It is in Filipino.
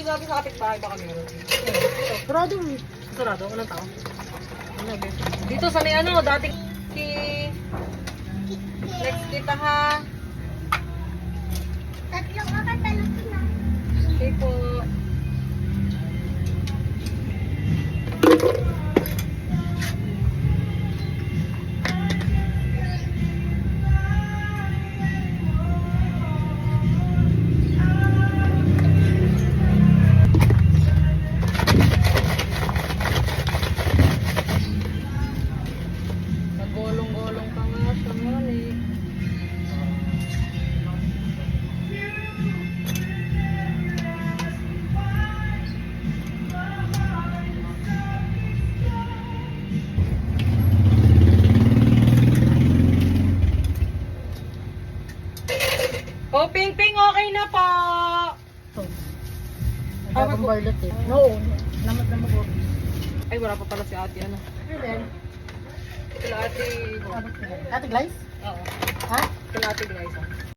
dito natin sa kapitbahay baka meron. Sarado mo. Sarado, walang tao. Ano, babe? Dito sa may ano, dating next kita ha. Tatlo ka katalog na. Okay po. Nagulong-gulong ka nga sa mali. Oh, Ping Ping, okay na po. Ang barlet eh. No. Namat na mo. Ay, wala pa pala si ate, ano. Sila ate. Ate Glaze? Oo. Ha? Sila ate, guys.